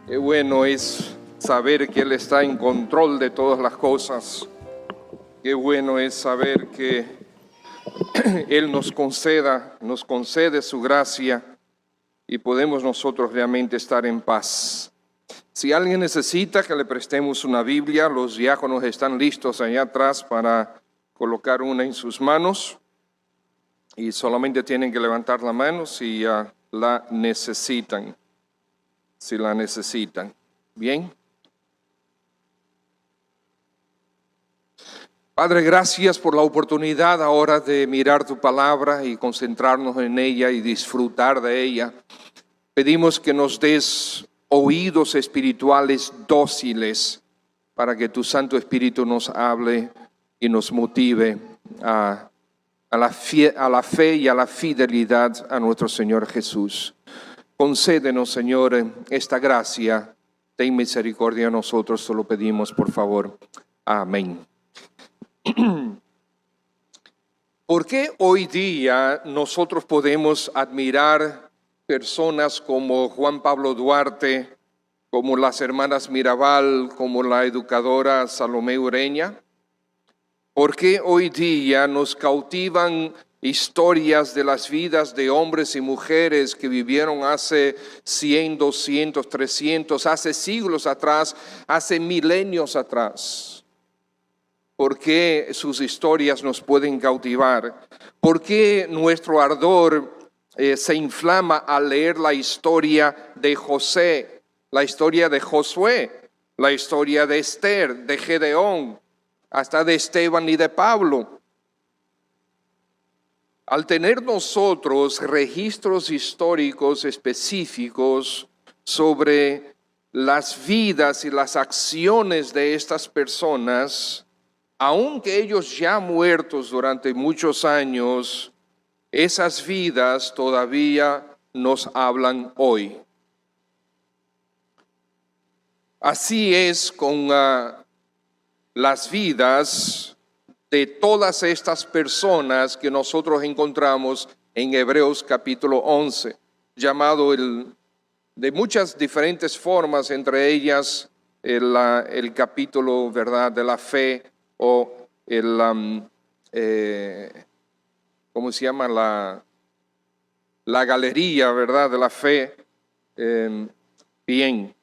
Qué bueno es saber que Él está en control de todas las cosas. Qué bueno es saber que Él nos concede su gracia y podemos nosotros realmente estar en paz. Si alguien necesita que le prestemos una Biblia, los diáconos están listos allá atrás para colocar una en sus manos y solamente tienen que levantar la mano si la necesitan. Si la necesitan. Bien. Padre, gracias por la oportunidad ahora de mirar tu palabra y concentrarnos en ella y disfrutar de ella. Pedimos que nos des oídos espirituales dóciles para que tu Santo Espíritu nos hable y nos motive a la fe y a la fidelidad a nuestro Señor Jesús. Concédenos, Señor, esta gracia. Ten misericordia a nosotros, te lo pedimos, por favor. Amén. ¿Por qué hoy día nosotros podemos admirar personas como Juan Pablo Duarte, como las hermanas Mirabal, como la educadora Salomé Ureña? ¿Por qué hoy día nos cautivan historias de las vidas de hombres y mujeres que vivieron hace 100, 200, 300, hace siglos atrás, hace milenios atrás? ¿Por qué sus historias nos pueden cautivar? ¿Por qué nuestro ardor se inflama al leer la historia de José, la historia de Josué, la historia de Esther, de Gedeón, hasta de Esteban y de Pablo? Al tener nosotros registros históricos específicos sobre las vidas y las acciones de estas personas, aunque ellos ya muertos durante muchos años, esas vidas todavía nos hablan hoy. Así es con las vidas de todas estas personas que nosotros encontramos en Hebreos capítulo 11, llamado de muchas diferentes formas, entre ellas el capítulo, ¿verdad?, de la fe, o ¿cómo se llama? La galería, ¿verdad?, de la fe. Bien.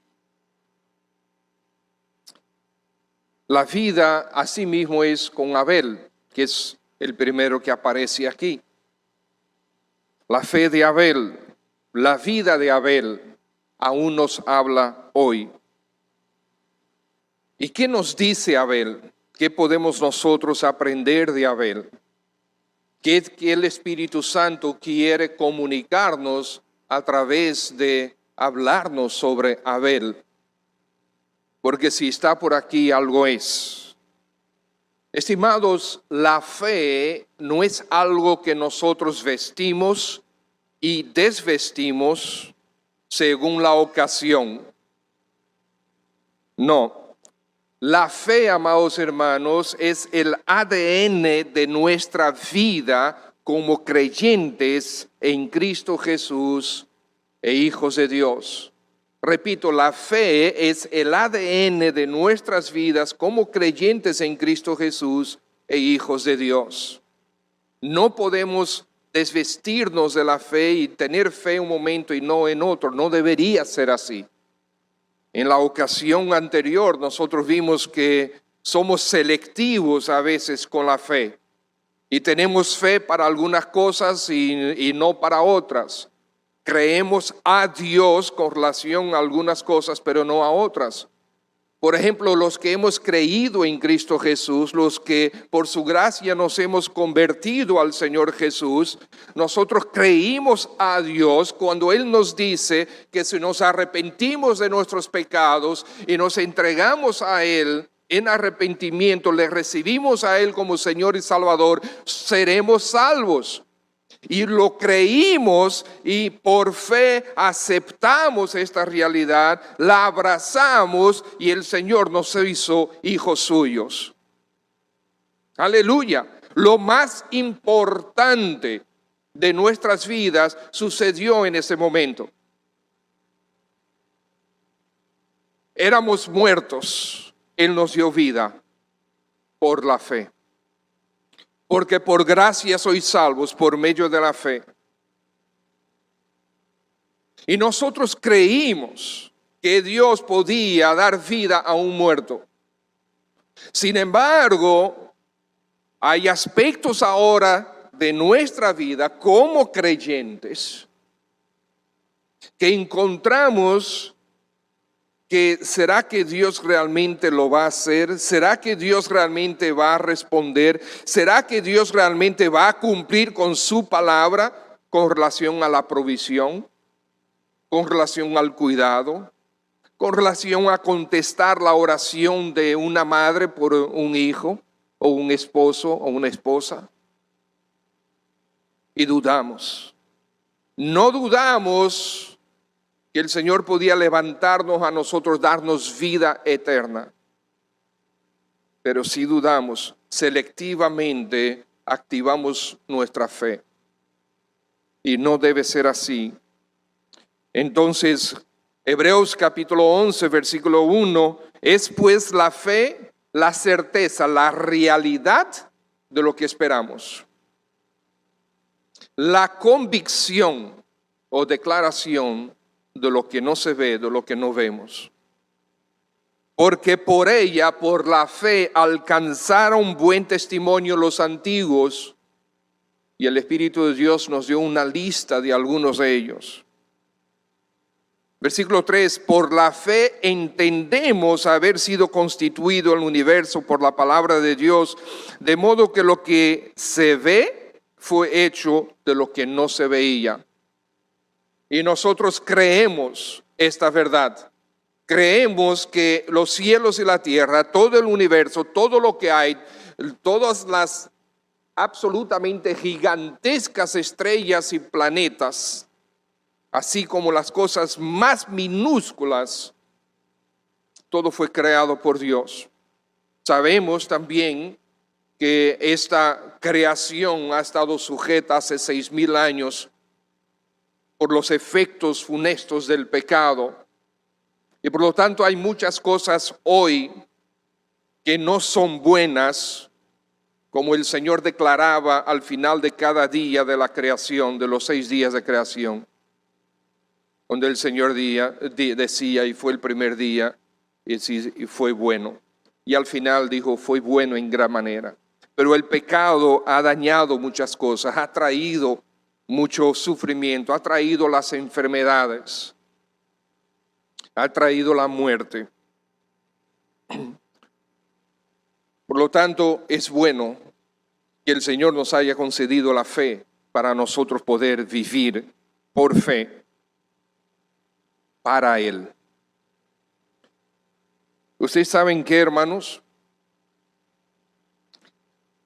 La vida asimismo es con Abel, que es el primero que aparece aquí. La fe de Abel, la vida de Abel, aún nos habla hoy. ¿Y qué nos dice Abel? ¿Qué podemos nosotros aprender de Abel? ¿Qué el Espíritu Santo quiere comunicarnos a través de hablarnos sobre Abel? Porque si está por aquí, algo es. Estimados, la fe no es algo que nosotros vestimos y desvestimos según la ocasión. No. La fe, amados hermanos, es el ADN de nuestra vida como creyentes en Cristo Jesús e hijos de Dios. Repito, la fe es el ADN de nuestras vidas como creyentes en Cristo Jesús e hijos de Dios. No podemos desvestirnos de la fe y tener fe un momento y no en otro. No debería ser así. En la ocasión anterior nosotros vimos que somos selectivos a veces con la fe y tenemos fe para algunas cosas y no para otras. Creemos a Dios con relación a algunas cosas, pero no a otras. Por ejemplo, los que hemos creído en Cristo Jesús, los que por su gracia nos hemos convertido al Señor Jesús, nosotros creímos a Dios cuando Él nos dice que si nos arrepentimos de nuestros pecados y nos entregamos a Él en arrepentimiento, le recibimos a Él como Señor y Salvador, seremos salvos. Y lo creímos y por fe aceptamos esta realidad, la abrazamos y el Señor nos hizo hijos suyos. Aleluya. Lo más importante de nuestras vidas sucedió en ese momento. éramos muertos, Él nos dio vida por la fe. Porque por gracia sois salvos por medio de la fe. Y nosotros creímos que Dios podía dar vida a un muerto. Sin embargo, hay aspectos ahora de nuestra vida como creyentes que encontramos que ¿será que Dios realmente lo va a hacer? ¿Será que Dios realmente va a responder? ¿Será que Dios realmente va a cumplir con su palabra con relación a la provisión? ¿Con relación al cuidado? ¿Con relación a contestar la oración de una madre por un hijo o un esposo o una esposa? Y dudamos. No dudamos que el Señor podía levantarnos a nosotros, darnos vida eterna. Pero si dudamos, selectivamente activamos nuestra fe. Y no debe ser así. Entonces, Hebreos capítulo 11, versículo 1, es pues la fe, la certeza, la realidad de lo que esperamos. La convicción o declaración de lo que no se ve, de lo que no vemos. Porque por ella, por la fe, alcanzaron buen testimonio los antiguos, y el Espíritu de Dios nos dio una lista de algunos de ellos. Versículo 3, por la fe entendemos haber sido constituido el universo por la palabra de Dios, de modo que lo que se ve fue hecho de lo que no se veía. Y nosotros creemos esta verdad. Creemos que los cielos y la tierra, todo el universo, todo lo que hay, todas las absolutamente gigantescas estrellas y planetas, así como las cosas más minúsculas, todo fue creado por Dios. Sabemos también que esta creación ha estado sujeta hace 6,000 años por los efectos funestos del pecado. Y por lo tanto hay muchas cosas hoy que no son buenas, como el Señor declaraba al final de cada día de la creación, de los 6 días de creación, donde el Señor decía, y fue el primer día, y fue bueno. Y al final dijo, fue bueno en gran manera. Pero el pecado ha dañado muchas cosas, ha traído mucho sufrimiento, ha traído las enfermedades, ha traído la muerte. Por lo tanto, es bueno que el Señor nos haya concedido la fe para nosotros poder vivir por fe para Él. ¿Ustedes saben qué, hermanos?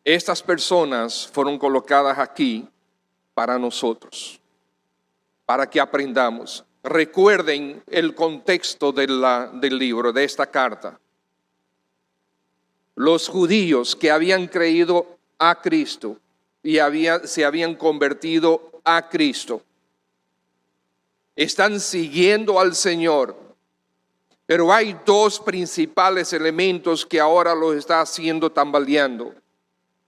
Estas personas fueron colocadas aquí para nosotros, para que aprendamos. Recuerden el contexto del libro, de esta carta. Los judíos que habían creído a Cristo y se habían convertido a Cristo, están siguiendo al Señor, pero hay 2 principales elementos que ahora los está haciendo tambaleando.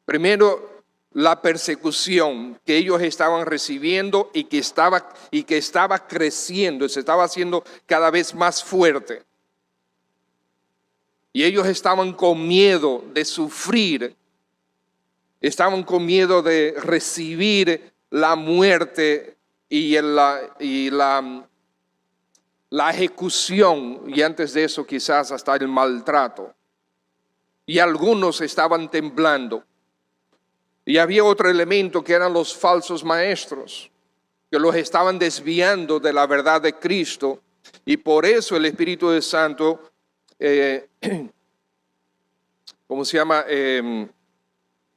Primero, la persecución que ellos estaban recibiendo y que estaba creciendo, se estaba haciendo cada vez más fuerte. Y ellos estaban con miedo de sufrir, estaban con miedo de recibir la muerte y la ejecución, y antes de eso quizás hasta el maltrato. Y algunos estaban temblando. Y había otro elemento que eran los falsos maestros, que los estaban desviando de la verdad de Cristo. Y por eso el Espíritu de Santo,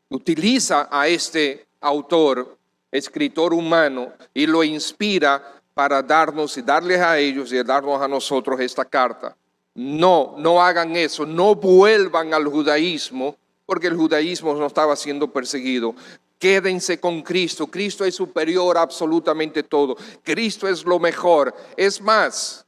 utiliza a este autor, escritor humano, y lo inspira para darnos y darles a ellos y darnos a nosotros esta carta. No hagan eso, no vuelvan al judaísmo, porque el judaísmo no estaba siendo perseguido. Quédense con Cristo. Cristo es superior a absolutamente todo. Cristo es lo mejor. Es más,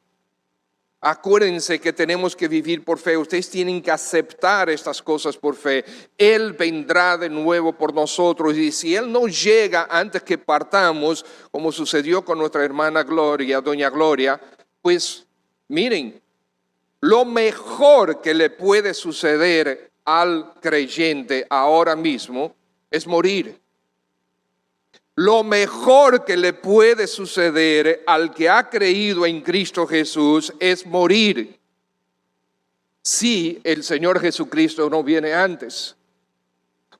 Acuérdense que tenemos que vivir por fe. Ustedes tienen que aceptar estas cosas por fe. Él vendrá de nuevo por nosotros. Y si Él no llega antes que partamos, como sucedió con nuestra hermana Gloria, doña Gloria, pues miren, lo mejor que le puede suceder al creyente ahora mismo es morir. Lo mejor que le puede suceder al que ha creído en Cristo Jesús es morir, si el Señor Jesucristo no viene antes.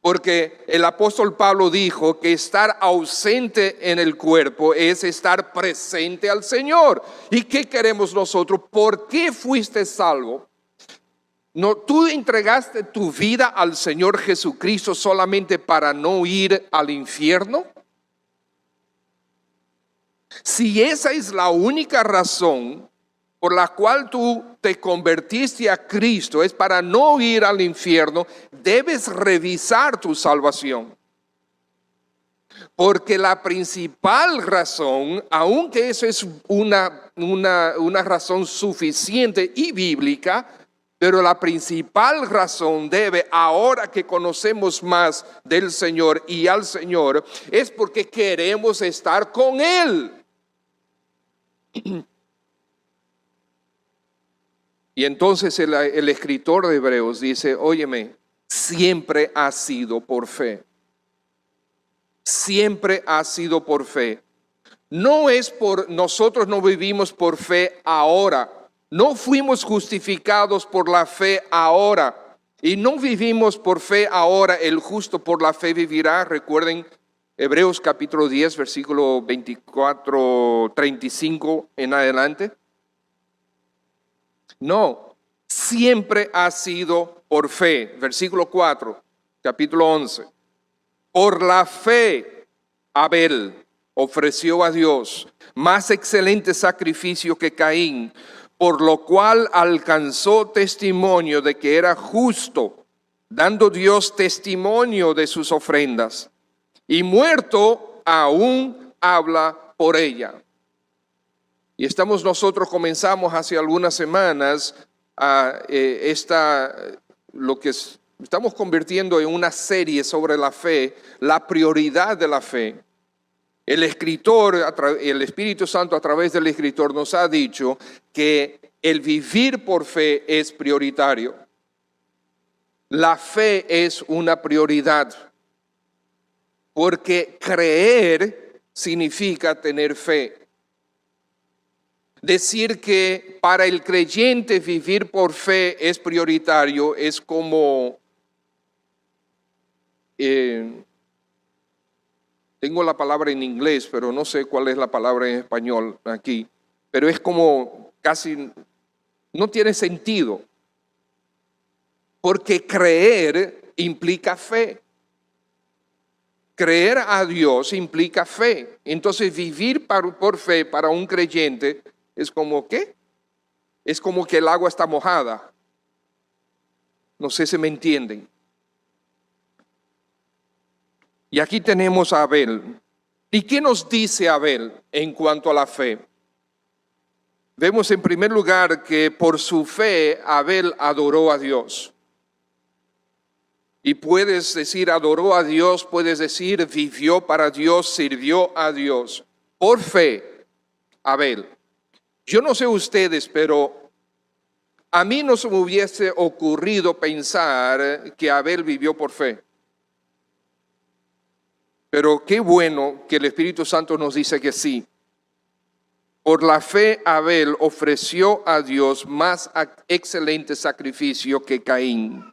Porque el apóstol Pablo dijo que estar ausente en el cuerpo es estar presente al Señor. ¿Y qué queremos nosotros? ¿Por qué fuiste salvo? No, tú entregaste tu vida al Señor Jesucristo solamente para no ir al infierno. Si esa es la única razón por la cual tú te convertiste a Cristo, es para no ir al infierno, debes revisar tu salvación. Porque la principal razón, aunque eso es una razón suficiente y bíblica, pero la principal razón debe, ahora que conocemos más del Señor y al Señor, es porque queremos estar con Él. Y entonces el escritor de Hebreos dice, óyeme, siempre ha sido por fe. Siempre ha sido por fe. No es por, nosotros no vivimos por fe ahora. No fuimos justificados por la fe ahora. Y no vivimos por fe ahora, el justo por la fe vivirá. Recuerden Hebreos capítulo 10, versículo 24, 35 en adelante. No, siempre ha sido por fe. Versículo 4, capítulo 11. Por la fe, Abel ofreció a Dios más excelente sacrificio que Caín, por lo cual alcanzó testimonio de que era justo, dando Dios testimonio de sus ofrendas. Y muerto aún habla por ella. Y comenzamos hace algunas semanas lo que estamos convirtiendo en una serie sobre la fe, la prioridad de la fe. El escritor, el Espíritu Santo a través del escritor nos ha dicho que el vivir por fe es prioritario. La fe es una prioridad. Porque creer significa tener fe. Decir que para el creyente vivir por fe es prioritario es como, tengo la palabra en inglés, pero no sé cuál es la palabra en español aquí, pero es como casi, no tiene sentido. Porque creer implica fe. Creer a Dios implica fe. Entonces vivir por fe para un creyente es como ¿qué? Es como que el agua está mojada. No sé si me entienden. Y aquí tenemos a Abel. ¿Y qué nos dice Abel en cuanto a la fe? Vemos en primer lugar que por su fe Abel adoró a Dios. Y puedes decir adoró a Dios, puedes decir vivió para Dios, sirvió a Dios. Por fe, Abel. Yo no sé ustedes, pero a mí no se me hubiese ocurrido pensar que Abel vivió por fe. Pero qué bueno que el Espíritu Santo nos dice que sí. Por la fe Abel ofreció a Dios más excelente sacrificio que Caín.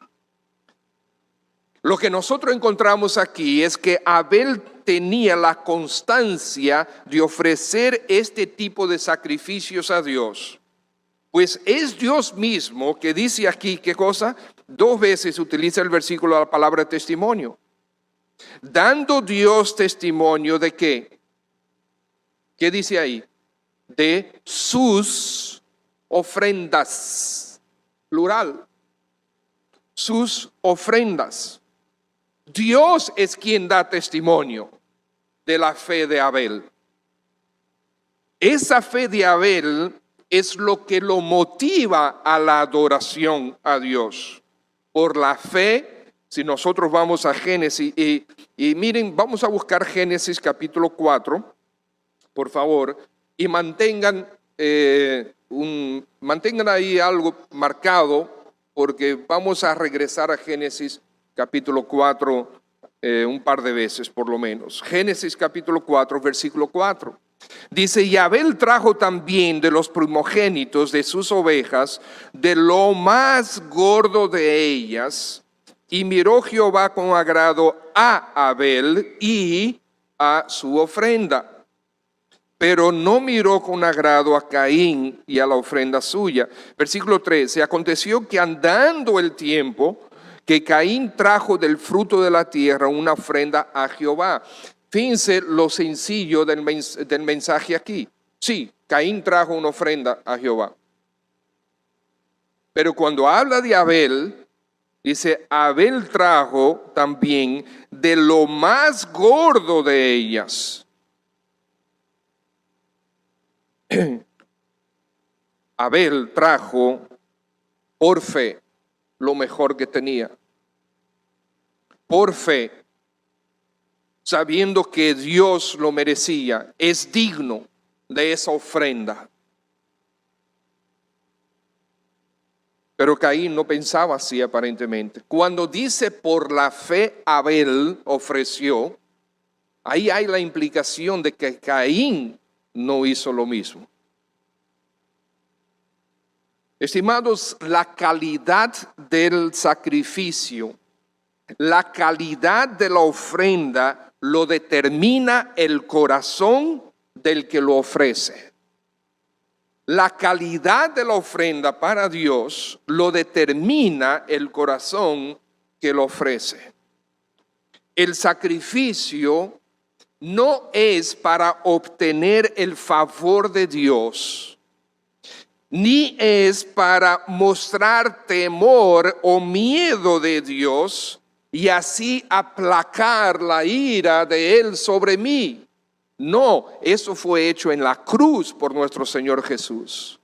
Lo que nosotros encontramos aquí es que Abel tenía la constancia de ofrecer este tipo de sacrificios a Dios. Pues es Dios mismo que dice aquí, ¿qué cosa? 2 veces utiliza el versículo la palabra testimonio. Dando Dios testimonio de qué. ¿Qué dice ahí? De sus ofrendas. Plural. Sus ofrendas. Dios es quien da testimonio de la fe de Abel. Esa fe de Abel es lo que lo motiva a la adoración a Dios. Por la fe, si nosotros vamos a Génesis, y miren, vamos a buscar Génesis capítulo 4, por favor, y mantengan ahí algo marcado, porque vamos a regresar a Génesis capítulo 4 un par de veces por lo menos. Génesis capítulo 4, versículo 4. Dice, y Abel trajo también de los primogénitos de sus ovejas, de lo más gordo de ellas, y miró Jehová con agrado a Abel y a su ofrenda, pero no miró con agrado a Caín y a la ofrenda suya. Versículo 13, aconteció que andando el tiempo, que Caín trajo del fruto de la tierra una ofrenda a Jehová. Fíjense lo sencillo del mensaje aquí. Sí, Caín trajo una ofrenda a Jehová. Pero cuando habla de Abel, dice, Abel trajo también de lo más gordo de ellas. Abel trajo por fe lo mejor que tenía. Por fe, sabiendo que Dios lo merecía, es digno de esa ofrenda. Pero Caín no pensaba así aparentemente. Cuando dice por la fe Abel ofreció, ahí hay la implicación de que Caín no hizo lo mismo. Estimados, la calidad del sacrificio, la calidad de la ofrenda lo determina el corazón del que lo ofrece. La calidad de la ofrenda para Dios lo determina el corazón que lo ofrece. El sacrificio no es para obtener el favor de Dios, ni es para mostrar temor o miedo de Dios y así aplacar la ira de Él sobre mí. No, eso fue hecho en la cruz por nuestro Señor Jesús.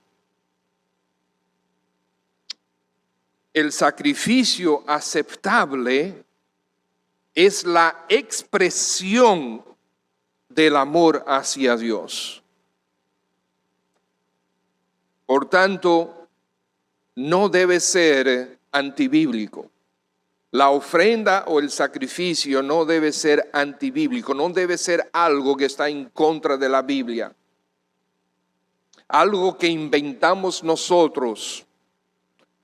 El sacrificio aceptable es la expresión del amor hacia Dios. Por tanto, no debe ser antibíblico. La ofrenda o el sacrificio no debe ser antibíblico, no debe ser algo que está en contra de la Biblia. Algo que inventamos nosotros.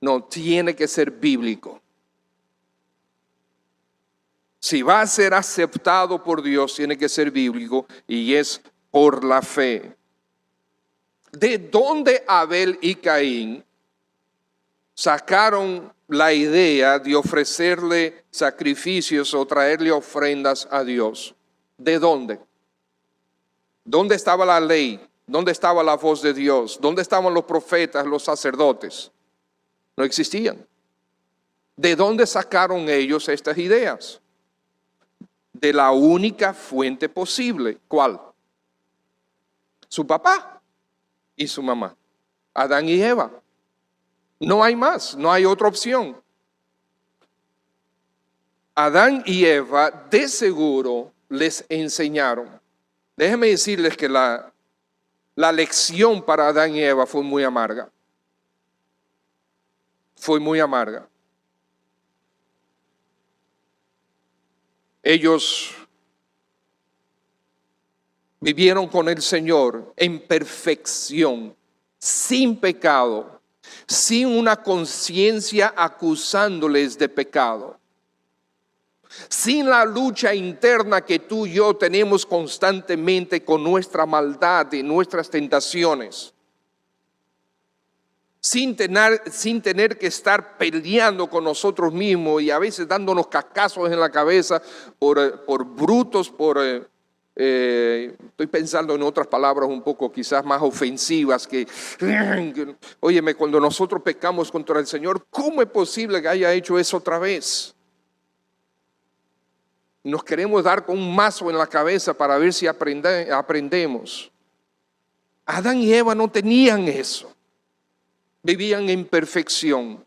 No, tiene que ser bíblico. Si va a ser aceptado por Dios, tiene que ser bíblico y es por la fe. ¿De dónde Abel y Caín sacaron la idea de ofrecerle sacrificios o traerle ofrendas a Dios? ¿De dónde? ¿Dónde estaba la ley? ¿Dónde estaba la voz de Dios? ¿Dónde estaban los profetas, los sacerdotes? No existían. ¿De dónde sacaron ellos estas ideas? De la única fuente posible. ¿Cuál? Su papá y su mamá, Adán y Eva. No hay más, no hay otra opción. Adán y Eva de seguro les enseñaron. Déjenme decirles que la lección para Adán y Eva fue muy amarga. Fue muy amarga. Ellos vivieron con el Señor en perfección, sin pecado, sin una conciencia acusándoles de pecado, sin la lucha interna que tú y yo tenemos constantemente con nuestra maldad y nuestras tentaciones, sin tener que estar peleando con nosotros mismos y a veces dándonos cascazos en la cabeza por brutos, estoy pensando en otras palabras un poco quizás más ofensivas óyeme, cuando nosotros pecamos contra el Señor, ¿cómo es posible que haya hecho eso otra vez? Nos queremos dar con un mazo en la cabeza para ver si aprendemos. Adán y Eva no tenían eso. vivían en perfección,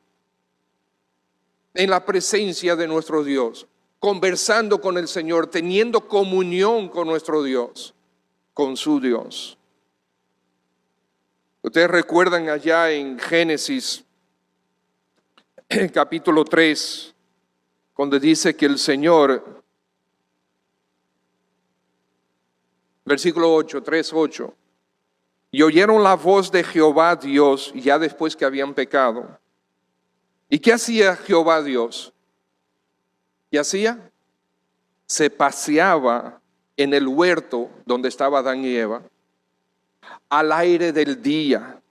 en la presencia de nuestro Dios, conversando con el Señor, teniendo comunión con nuestro Dios, con su Dios. Ustedes recuerdan allá en Génesis, capítulo 3, cuando dice que el Señor, versículo 8, 3:8, y oyeron la voz de Jehová Dios ya después que habían pecado. ¿Y qué hacía Jehová Dios? ¿Qué hacía? Se paseaba en el huerto donde estaba Adán y Eva, al aire del día.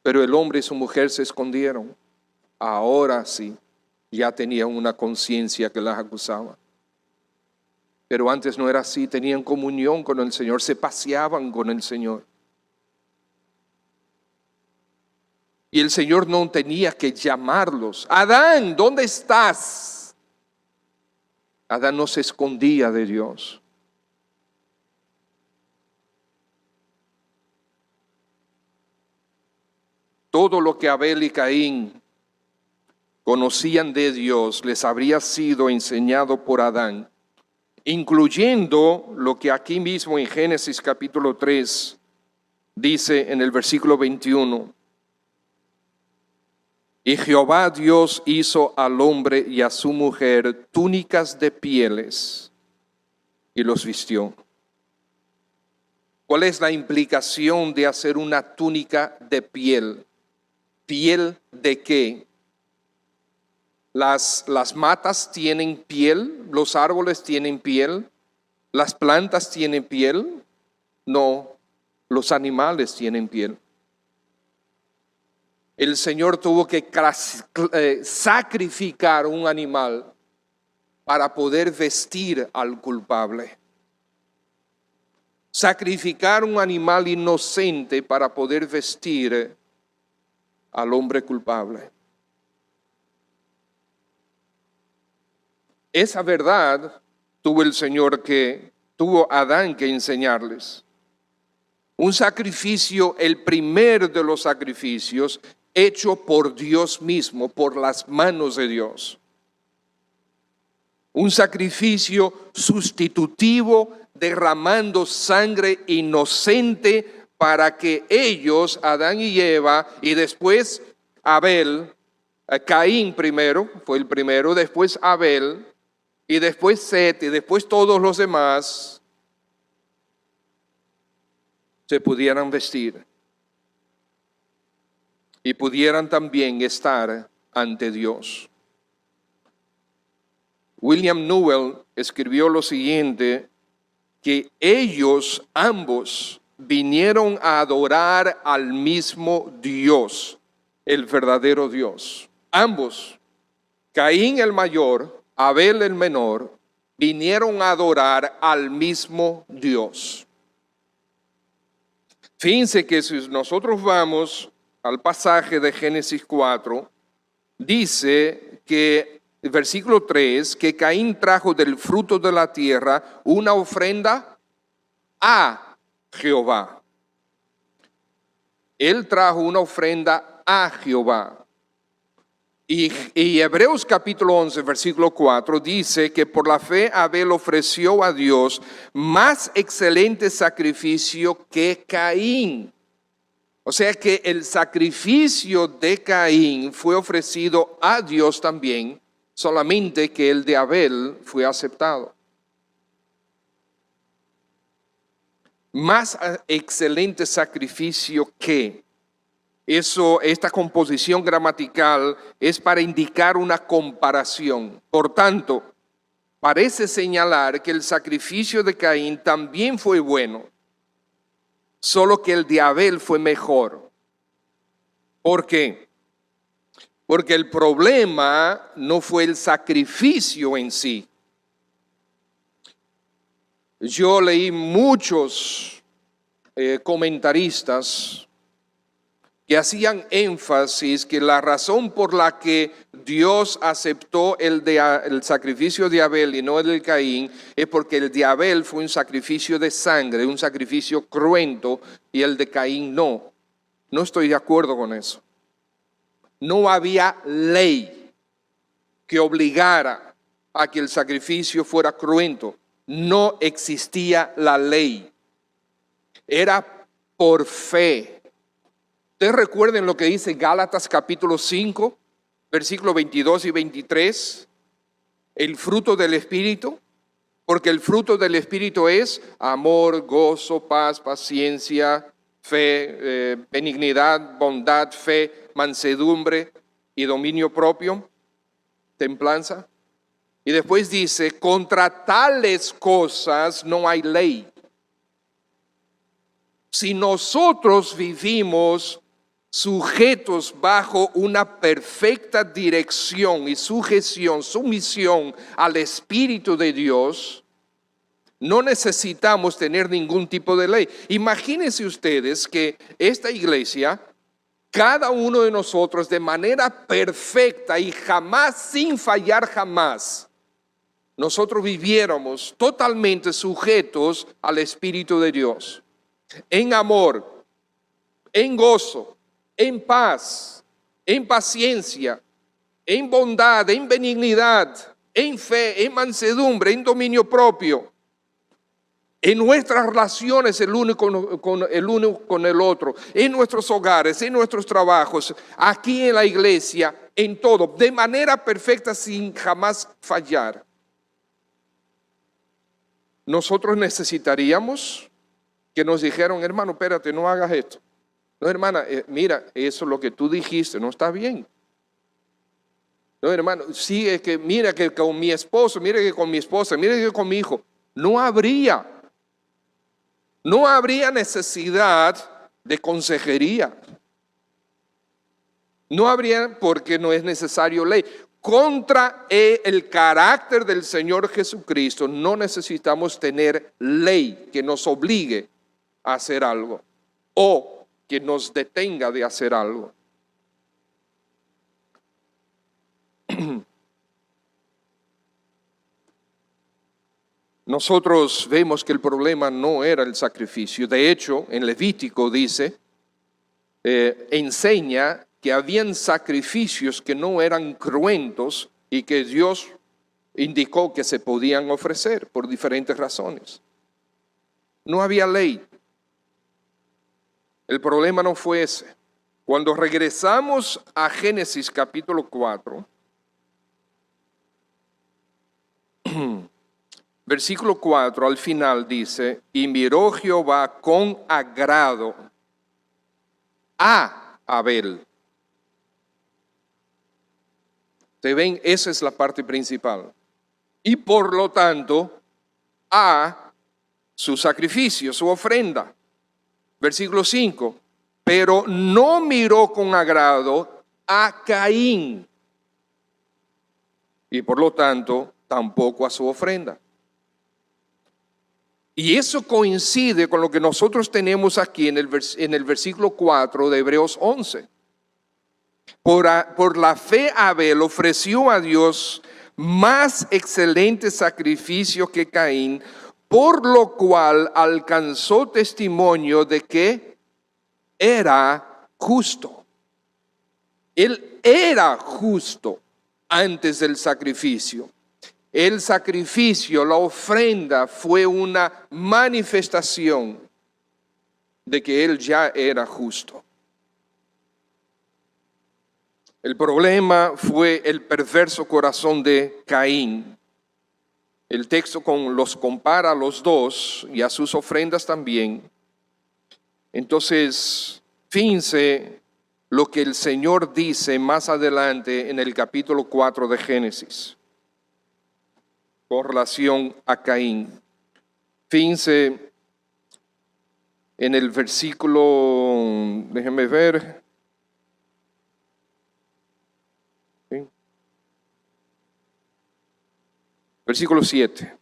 Pero el hombre y su mujer se escondieron. Ahora sí, ya tenían una conciencia que las acusaba. Pero antes no era así, tenían comunión con el Señor, se paseaban con el Señor. Y el Señor no tenía que llamarlos. Adán, ¿dónde estás? Adán no se escondía de Dios. Todo lo que Abel y Caín conocían de Dios les habría sido enseñado por Adán, incluyendo lo que aquí mismo en Génesis capítulo 3 dice en el versículo 21. Y Jehová Dios hizo al hombre y a su mujer túnicas de pieles y los vistió. ¿Cuál es la implicación de hacer una túnica de piel? ¿Piel de qué? Las matas tienen piel, los árboles tienen piel, las plantas tienen piel. No, los animales tienen piel. El Señor tuvo que sacrificar un animal para poder vestir al culpable. Sacrificar un animal inocente para poder vestir al hombre culpable. Esa verdad tuvo Adán que enseñarles. Un sacrificio, el primer de los sacrificios, hecho por Dios mismo, por las manos de Dios. Un sacrificio sustitutivo, derramando sangre inocente para que ellos, Adán y Eva, y después Abel, Caín primero, fue el primero, después Abel, y después Set, y después todos los demás, se pudieran vestir y pudieran también estar ante Dios. William Newell escribió lo siguiente, que ellos ambos vinieron a adorar al mismo Dios, el verdadero Dios. Ambos, Caín el mayor, Abel el menor, vinieron a adorar al mismo Dios. Fíjense que si nosotros vamos al pasaje de Génesis 4, dice que, el versículo 3, que Caín trajo del fruto de la tierra una ofrenda a Jehová. Él trajo una ofrenda a Jehová. Y Hebreos capítulo 11, versículo 4 dice que por la fe Abel ofreció a Dios más excelente sacrificio que Caín. O sea que el sacrificio de Caín fue ofrecido a Dios también, solamente que el de Abel fue aceptado. Más excelente sacrificio que. Esta composición gramatical es para indicar una comparación. Por tanto, parece señalar que el sacrificio de Caín también fue bueno, solo que el de Abel fue mejor. ¿Por qué? Porque el problema no fue el sacrificio en sí. Yo leí muchos comentaristas que hacían énfasis que la razón por la que Dios aceptó el sacrificio de Abel y no el de Caín es porque el de Abel fue un sacrificio de sangre, un sacrificio cruento, y el de Caín no No estoy de acuerdo con eso. No había ley que obligara a que el sacrificio fuera cruento. No existía la ley. Era por fe. Ustedes recuerden lo que dice Gálatas capítulo 5, versículos 22 y 23. El fruto del Espíritu. Porque el fruto del Espíritu es amor, gozo, paz, paciencia, fe, benignidad, bondad, fe, mansedumbre y dominio propio, templanza. Y después dice, contra tales cosas no hay ley. Si nosotros vivimos sujetos bajo una perfecta dirección y sujeción, sumisión al Espíritu de Dios, no necesitamos tener ningún tipo de ley. Imagínense ustedes que esta iglesia, cada uno de nosotros de manera perfecta y jamás, sin fallar jamás, nosotros viviéramos totalmente sujetos al Espíritu de Dios, en amor, en gozo, en paz, en paciencia, en bondad, en benignidad, en fe, en mansedumbre, en dominio propio. En nuestras relaciones el uno con el otro, en nuestros hogares, en nuestros trabajos, aquí en la iglesia, en todo, de manera perfecta sin jamás fallar. Nosotros necesitaríamos que nos dijeran, hermano, espérate, no hagas esto. No, hermana, mira, eso es lo que tú dijiste, no está bien. No, hermano, sí, es que mira que con mi esposo, mira que con mi esposa, mira que con mi hijo, no habría necesidad de consejería. No habría, porque no es necesario ley. Contra el carácter del Señor Jesucristo no necesitamos tener ley que nos obligue a hacer algo o que nos detenga de hacer algo. Nosotros vemos que el problema no era el sacrificio. De hecho, en Levítico dice, enseña que habían sacrificios que no eran cruentos y que Dios indicó que se podían ofrecer por diferentes razones. No había ley. El problema no fue ese. Cuando regresamos a Génesis capítulo 4, versículo 4 al final dice, y miró Jehová con agrado a Abel. ¿Te ven? Esa es la parte principal. Y por lo tanto, a su sacrificio, su ofrenda. Versículo 5, pero no miró con agrado a Caín. Y por lo tanto, tampoco a su ofrenda. Y eso coincide con lo que nosotros tenemos aquí en el versículo 4 de Hebreos 11. Por la fe Abel ofreció a Dios más excelente sacrificio que Caín, por lo cual alcanzó testimonio de que era justo. Él era justo antes del sacrificio. El sacrificio, la ofrenda, fue una manifestación de que él ya era justo. El problema fue el perverso corazón de Caín. El texto los compara a los dos y a sus ofrendas también. Entonces, fíjense lo que el Señor dice más adelante en el capítulo 4 de Génesis con relación a Caín. Fíjense en el versículo, déjenme ver. ¿Sí? Versículo 7.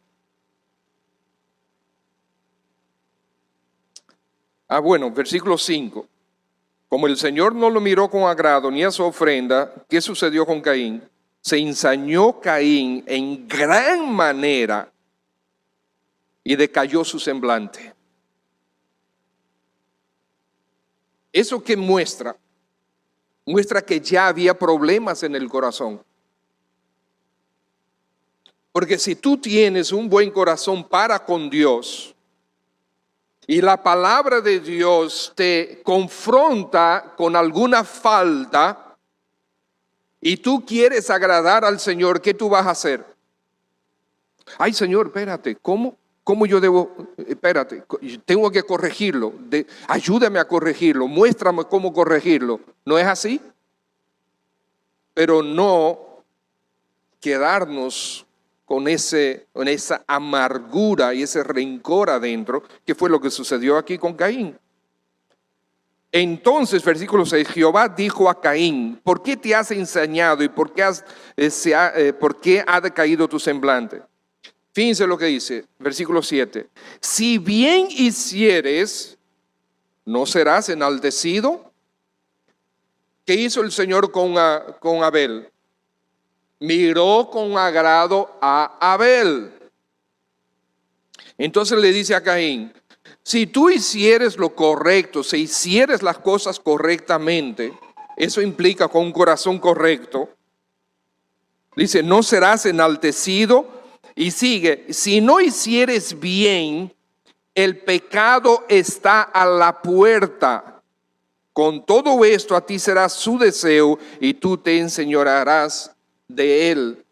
Versículo 5. Como el Señor no lo miró con agrado ni a su ofrenda, ¿qué sucedió con Caín? Se ensañó Caín en gran manera y decayó su semblante. ¿Eso qué muestra? Muestra que ya había problemas en el corazón. Porque si tú tienes un buen corazón para con Dios y la palabra de Dios te confronta con alguna falta y tú quieres agradar al Señor, ¿qué tú vas a hacer? Ay, Señor, espérate, ¿cómo yo debo? Espérate, tengo que corregirlo. Ayúdame a corregirlo, muéstrame cómo corregirlo. ¿No es así? Pero no quedarnos con esa amargura y ese rencor adentro, que fue lo que sucedió aquí con Caín. Entonces, versículo 6, Jehová dijo a Caín: ¿por qué te has ensañado y por qué ha decaído tu semblante? Fíjense lo que dice, versículo 7. Si bien hicieres, ¿no serás enaltecido? ¿Qué hizo el Señor con Abel? Miró con agrado a Abel. Entonces le dice a Caín: si tú hicieres lo correcto, si hicieres las cosas correctamente, eso implica con un corazón correcto. Dice, no serás enaltecido. Y sigue, si no hicieres bien, el pecado está a la puerta. Con todo esto a ti será su deseo y tú te enseñorearás de él.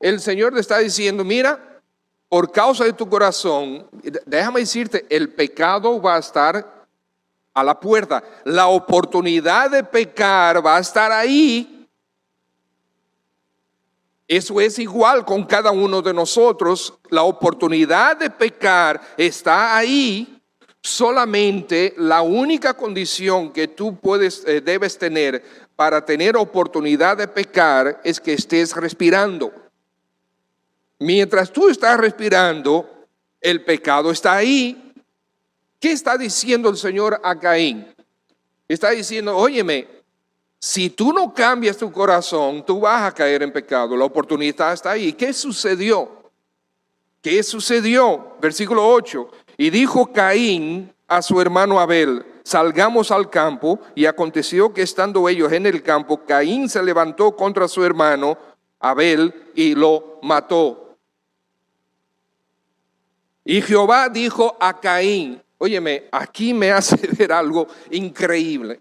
El Señor te está diciendo, mira, por causa de tu corazón, déjame decirte, el pecado va a estar a la puerta. La oportunidad de pecar va a estar ahí. Eso es igual con cada uno de nosotros. La oportunidad de pecar está ahí. Solamente la única condición que tú debes tener para tener oportunidad de pecar es que estés respirando. Mientras tú estás respirando, el pecado está ahí. ¿Qué está diciendo el Señor a Caín? Está diciendo, óyeme, si tú no cambias tu corazón, tú vas a caer en pecado. La oportunidad está ahí. ¿Qué sucedió? ¿Qué sucedió? Versículo 8. Y dijo Caín a su hermano Abel: salgamos al campo. Y aconteció que estando ellos en el campo, Caín se levantó contra su hermano Abel y lo mató. Y Jehová dijo a Caín, óyeme, aquí me hace ver algo increíble.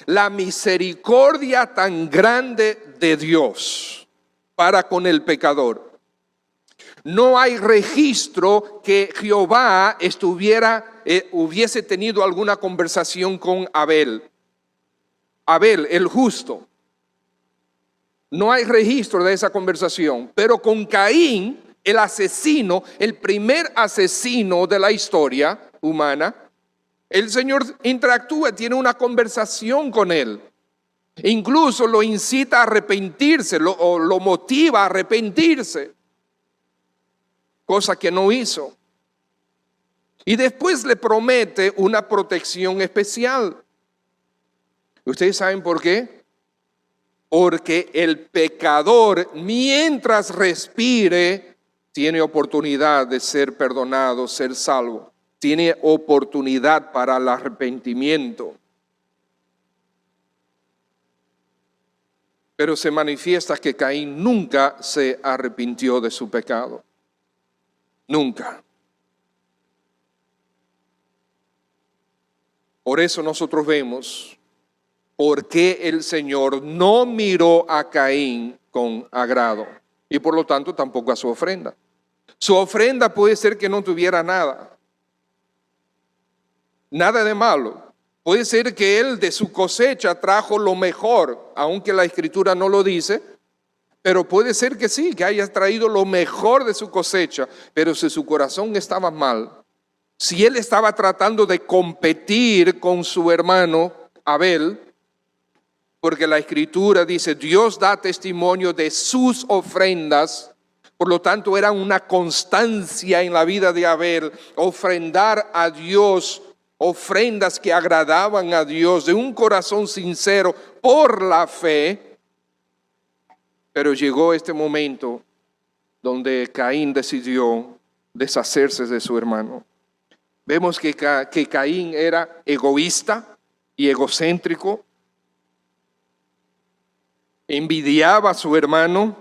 La misericordia tan grande de Dios para con el pecador. No hay registro que Jehová hubiese tenido alguna conversación con Abel. Abel, el justo. No hay registro de esa conversación. Pero con Caín, el asesino, el primer asesino de la historia humana, el Señor interactúa, tiene una conversación con él. Incluso lo incita a arrepentirse, lo motiva a arrepentirse. Cosa que no hizo. Y después le promete una protección especial. ¿Ustedes saben por qué? Porque el pecador, mientras respire, tiene oportunidad de ser perdonado, ser salvo. Tiene oportunidad para el arrepentimiento. Pero se manifiesta que Caín nunca se arrepintió de su pecado. Nunca. Por eso nosotros vemos por qué el Señor no miró a Caín con agrado y por lo tanto tampoco a su ofrenda. Su ofrenda puede ser que no tuviera nada de malo. Puede ser que él de su cosecha trajo lo mejor, aunque la Escritura no lo dice, pero puede ser que sí, que haya traído lo mejor de su cosecha, pero si su corazón estaba mal, si él estaba tratando de competir con su hermano Abel, porque la Escritura dice, Dios da testimonio de sus ofrendas, por lo tanto era una constancia en la vida de Abel, ofrendar a Dios, ofrendas que agradaban a Dios de un corazón sincero por la fe. Pero llegó este momento donde Caín decidió deshacerse de su hermano. Vemos que Caín era egoísta, y egocéntrico. Envidiaba a su hermano.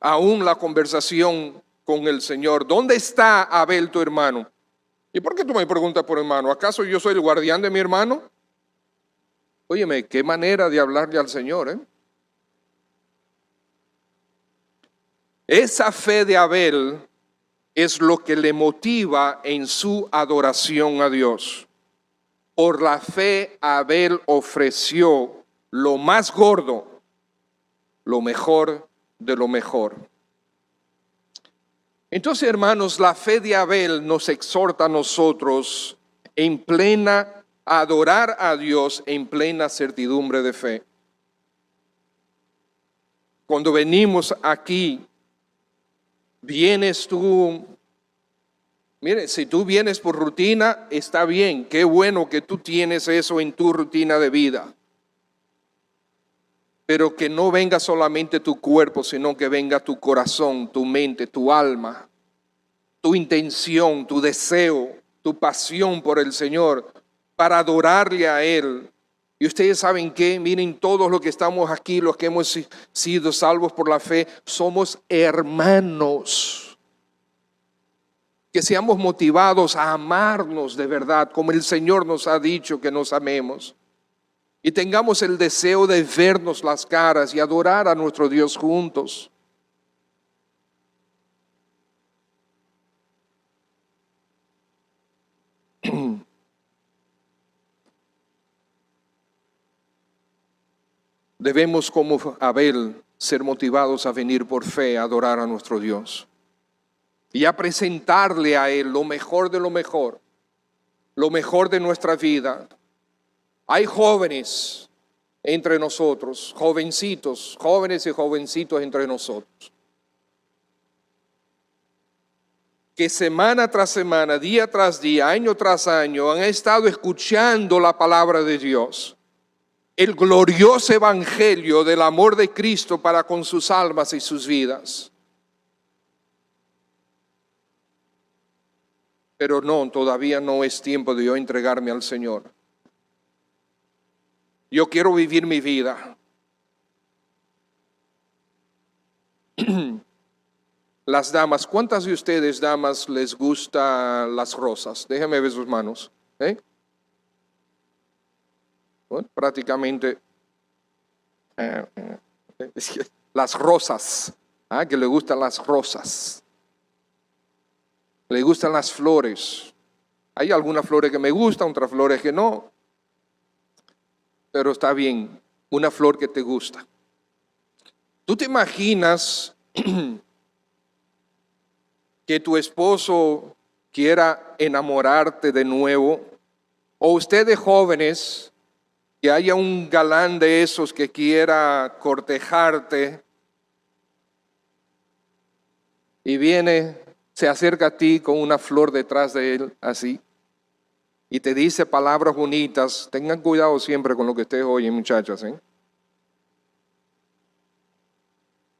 Aún la conversación con el Señor: ¿dónde está Abel tu hermano? ¿Y por qué tú me preguntas por hermano? ¿Acaso yo soy el guardián de mi hermano? Óyeme, qué manera de hablarle al Señor, ¿eh? Esa fe de Abel es lo que le motiva en su adoración a Dios. Por la fe, Abel ofreció lo más gordo, lo mejor de lo mejor. Entonces, hermanos, la fe de Abel nos exhorta a nosotros a adorar a Dios en plena certidumbre de fe. Cuando venimos aquí, vienes tú. Mire, si tú vienes por rutina, está bien, qué bueno que tú tienes eso en tu rutina de vida. Pero que no venga solamente tu cuerpo, sino que venga tu corazón, tu mente, tu alma, tu intención, tu deseo, tu pasión por el Señor, para adorarle a Él. Y ustedes saben que, miren, todos los que estamos aquí, los que hemos sido salvos por la fe, somos hermanos. Que seamos motivados a amarnos de verdad, como el Señor nos ha dicho que nos amemos. Y tengamos el deseo de vernos las caras y adorar a nuestro Dios juntos. Debemos, como Abel, ser motivados a venir por fe a adorar a nuestro Dios. Y a presentarle a Él lo mejor de nuestra vida. Hay jóvenes entre nosotros, jovencitos, jóvenes y jovencitos entre nosotros, que semana tras semana, día tras día, año tras año, han estado escuchando la palabra de Dios, el glorioso evangelio del amor de Cristo para con sus almas y sus vidas. Pero no, todavía no es tiempo de yo entregarme al Señor. Yo quiero vivir mi vida. Las damas, ¿cuántas de ustedes, damas, les gustan las rosas? Déjenme ver sus manos. Bueno, prácticamente las rosas, que le gustan las rosas. Le gustan las flores. Hay algunas flores que me gustan, otras flores que no. Pero está bien, una flor que te gusta. ¿Tú te imaginas que tu esposo quiera enamorarte de nuevo? O ustedes jóvenes, que haya un galán de esos que quiera cortejarte y se acerca a ti con una flor detrás de él, así, y te dice palabras bonitas. Tengan cuidado siempre con lo que ustedes oyen, muchachas,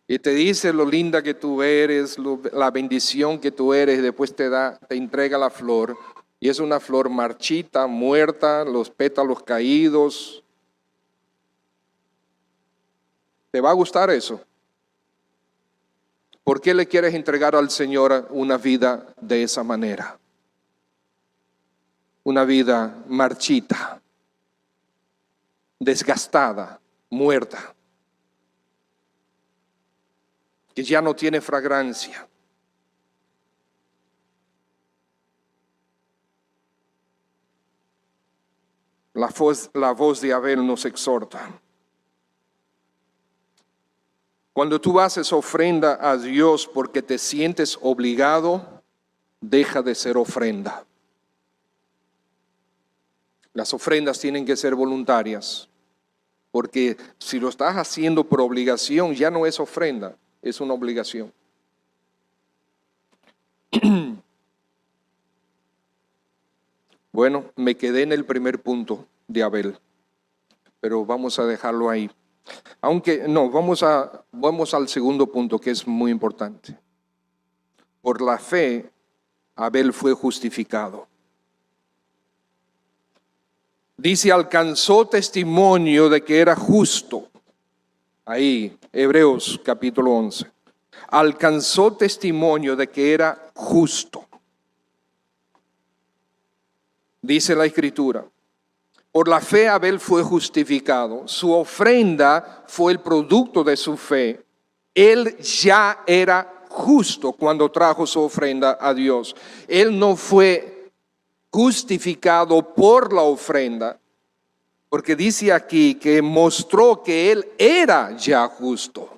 Y te dice lo linda que tú eres, la bendición que tú eres, y después te entrega la flor, y es una flor marchita, muerta, los pétalos caídos. ¿Te va a gustar eso? ¿Por qué le quieres entregar al Señor una vida de esa manera? Una vida marchita, desgastada, muerta, que ya no tiene fragancia. La voz de Abel nos exhorta. Cuando tú haces ofrenda a Dios porque te sientes obligado, deja de ser ofrenda. Las ofrendas tienen que ser voluntarias, porque si lo estás haciendo por obligación, ya no es ofrenda, es una obligación. Bueno, me quedé en el primer punto de Abel, pero vamos a dejarlo ahí. Aunque no, vamos al segundo punto, que es muy importante. Por la fe, Abel fue justificado. Dice, alcanzó testimonio de que era justo. Ahí, Hebreos capítulo 11. Alcanzó testimonio de que era justo. Dice la Escritura, por la fe Abel fue justificado. Su ofrenda fue el producto de su fe. Él ya era justo cuando trajo su ofrenda a Dios. Él no fue justificado por la ofrenda, porque dice aquí que mostró que él era ya justo.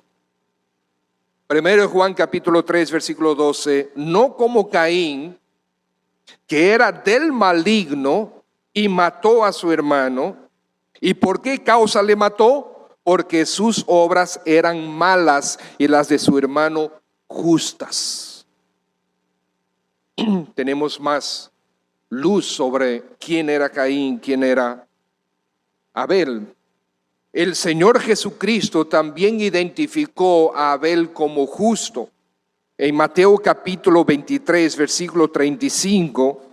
Primero Juan capítulo 3 versículo 12, no como Caín, que era del maligno y mató a su hermano. ¿Y por qué causa le mató? Porque sus obras eran malas y las de su hermano justas. Tenemos más luz sobre quién era Caín, quién era Abel. El Señor Jesucristo también identificó a Abel como justo. En Mateo capítulo 23, versículo 35,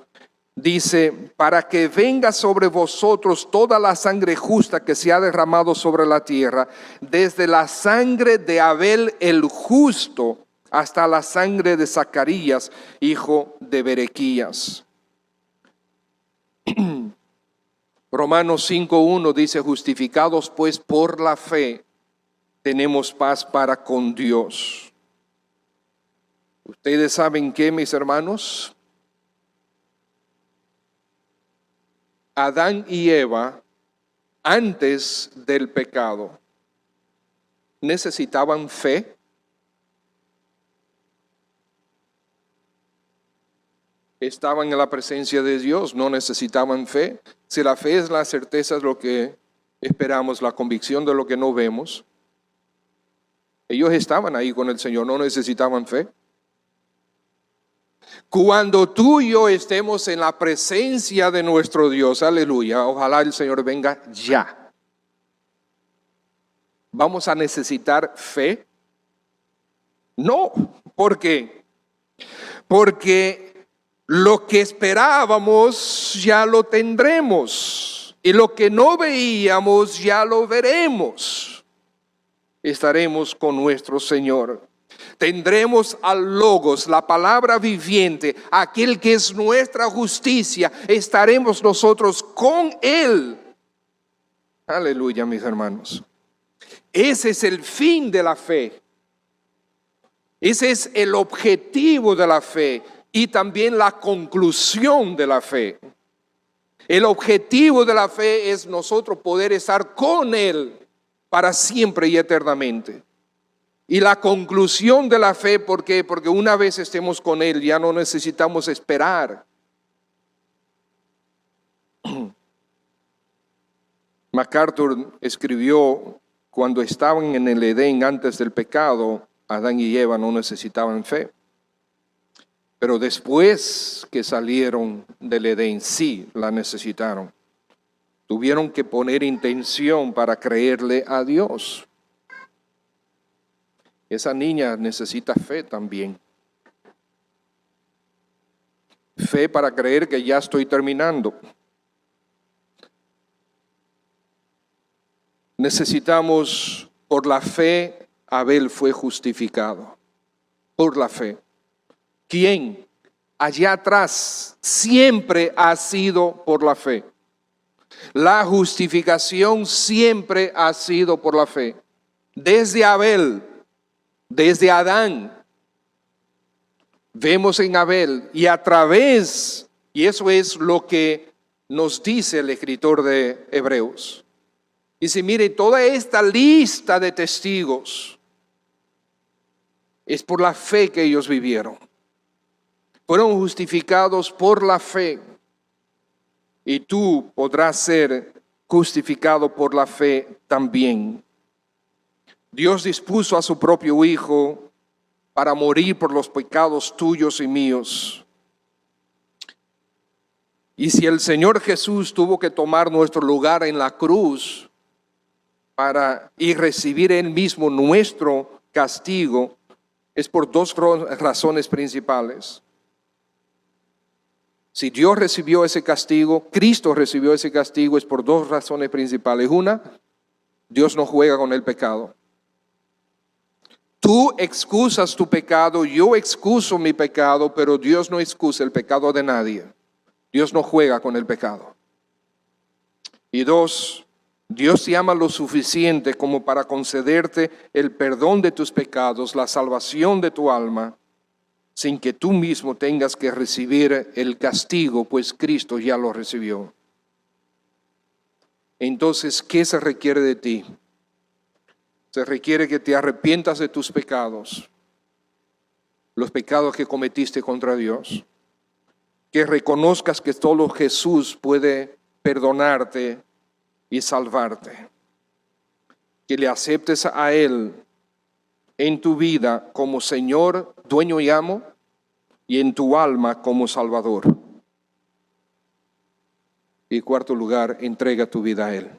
dice, para que venga sobre vosotros toda la sangre justa que se ha derramado sobre la tierra, desde la sangre de Abel el justo hasta la sangre de Zacarías, hijo de Berequías. Romanos 5:1 dice, justificados pues por la fe, tenemos paz para con Dios. ¿Ustedes saben qué, mis hermanos? Adán y Eva, antes del pecado, necesitaban fe. Estaban en la presencia de Dios, no necesitaban fe. Si la fe es la certeza de lo que esperamos, la convicción de lo que no vemos, ellos estaban ahí con el Señor, no necesitaban fe. Cuando tú y yo estemos en la presencia de nuestro Dios, aleluya, ojalá el Señor venga ya. ¿Vamos a necesitar fe? No, ¿por qué? Porque lo que esperábamos ya lo tendremos y lo que no veíamos ya lo veremos. Estaremos con nuestro Señor. Tendremos al Logos, la palabra viviente, aquel que es nuestra justicia. Estaremos nosotros con Él. Aleluya, mis hermanos. Ese es el fin de la fe. Ese es el objetivo de la fe y también la conclusión de la fe. El objetivo de la fe es nosotros poder estar con Él para siempre y eternamente. Y la conclusión de la fe, ¿por qué? Porque una vez estemos con Él, ya no necesitamos esperar. MacArthur escribió, cuando estaban en el Edén antes del pecado, Adán y Eva no necesitaban fe. Pero después que salieron del Edén, sí la necesitaron. Tuvieron que poner intención para creerle a Dios. Esa niña necesita fe también. Fe para creer que ya estoy terminando. Necesitamos, por la fe, Abel fue justificado. Por la fe. ¿Quién? Allá atrás siempre ha sido por la fe. La justificación siempre ha sido por la fe. Desde Abel, desde Adán, vemos en Abel y a través, y eso es lo que nos dice el escritor de Hebreos. Dice, mire, toda esta lista de testigos es por la fe que ellos vivieron. Fueron justificados por la fe. Y tú podrás ser justificado por la fe también. Dios dispuso a su propio Hijo para morir por los pecados tuyos y míos. Y si el Señor Jesús tuvo que tomar nuestro lugar en la cruz y recibir Él mismo nuestro castigo, es por dos razones principales. Si Dios recibió ese castigo, Cristo recibió ese castigo, es por dos razones principales. Una, Dios no juega con el pecado. Tú excusas tu pecado, yo excuso mi pecado, pero Dios no excusa el pecado de nadie. Dios no juega con el pecado. Y dos, Dios te ama lo suficiente como para concederte el perdón de tus pecados, la salvación de tu alma, sin que tú mismo tengas que recibir el castigo, pues Cristo ya lo recibió. Entonces, ¿qué se requiere de ti? Se requiere que te arrepientas de tus pecados, los pecados que cometiste contra Dios, que reconozcas que solo Jesús puede perdonarte y salvarte, que le aceptes a Él en tu vida como Señor, dueño y amo, y en tu alma como Salvador. Y cuarto lugar, entrega tu vida a Él.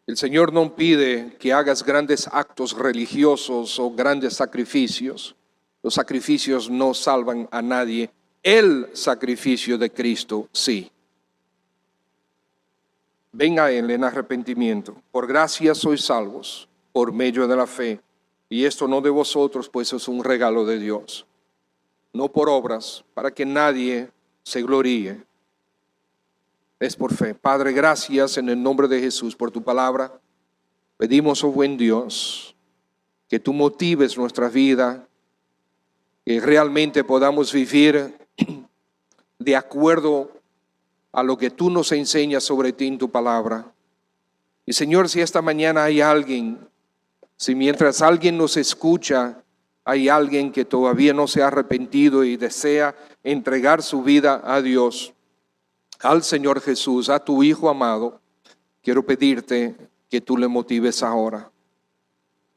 El Señor no pide que hagas grandes actos religiosos o grandes sacrificios. Los sacrificios no salvan a nadie. El sacrificio de Cristo sí. Ven a Él en arrepentimiento. Por gracia sois salvos, por medio de la fe. Y esto no de vosotros, pues es un regalo de Dios. No por obras, para que nadie se gloríe. Es por fe. Padre, gracias en el nombre de Jesús por tu palabra. Pedimos, oh buen Dios, que tú motives nuestra vida, que realmente podamos vivir de acuerdo a lo que tú nos enseñas sobre ti en tu palabra. Y Señor, si esta mañana hay alguien, si mientras alguien nos escucha, hay alguien que todavía no se ha arrepentido y desea entregar su vida a Dios, al Señor Jesús, a tu Hijo amado, quiero pedirte que tú le motives ahora.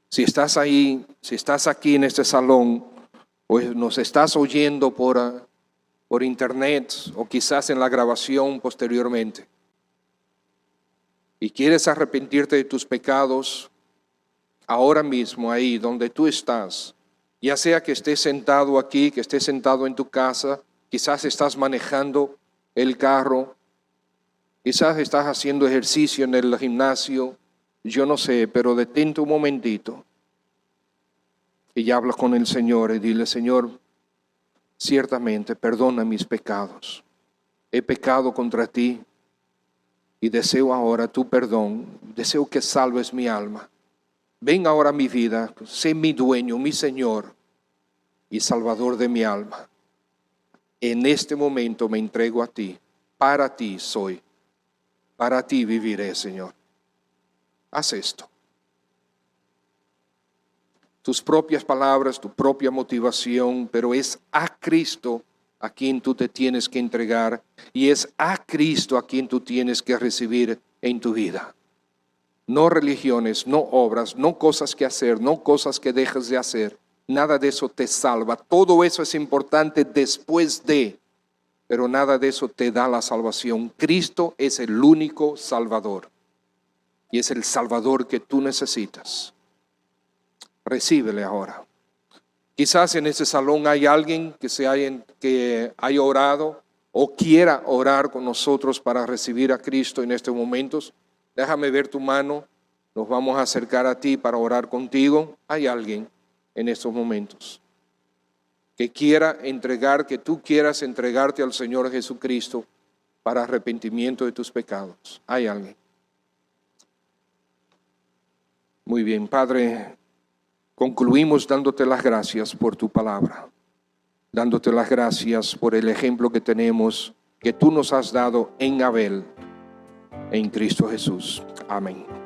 Si estás ahí, si estás aquí en este salón, o nos estás oyendo por internet o quizás en la grabación posteriormente, y quieres arrepentirte de tus pecados, ahora mismo ahí donde tú estás, ya sea que estés sentado aquí, que estés sentado en tu casa, quizás estás manejando el carro, quizás estás haciendo ejercicio en el gimnasio, yo no sé, pero detente un momentito y ya habla con el Señor y dile: Señor, ciertamente perdona mis pecados, he pecado contra ti y deseo ahora tu perdón, deseo que salves mi alma. Ven ahora a mi vida, sé mi dueño, mi Señor y Salvador de mi alma. En este momento me entrego a ti, para ti soy, para ti viviré, Señor. Haz esto. Tus propias palabras, tu propia motivación, pero es a Cristo a quien tú te tienes que entregar y es a Cristo a quien tú tienes que recibir en tu vida. No religiones, no obras, no cosas que hacer, no cosas que dejes de hacer. Nada de eso te salva. Todo eso es importante después de, pero nada de eso te da la salvación. Cristo es el único Salvador y es el Salvador que tú necesitas. Recíbele ahora. Quizás en este salón hay alguien que haya orado o quiera orar con nosotros para recibir a Cristo en estos momentos. Déjame ver tu mano. Nos vamos a acercar a ti para orar contigo. Hay alguien en estos momentos que quiera entregar, que tú quieras entregarte al Señor Jesucristo para arrepentimiento de tus pecados. Hay alguien. Muy bien, Padre. Concluimos dándote las gracias por tu palabra, dándote las gracias por el ejemplo que tenemos, que tú nos has dado en Abel, en Cristo Jesús. Amén.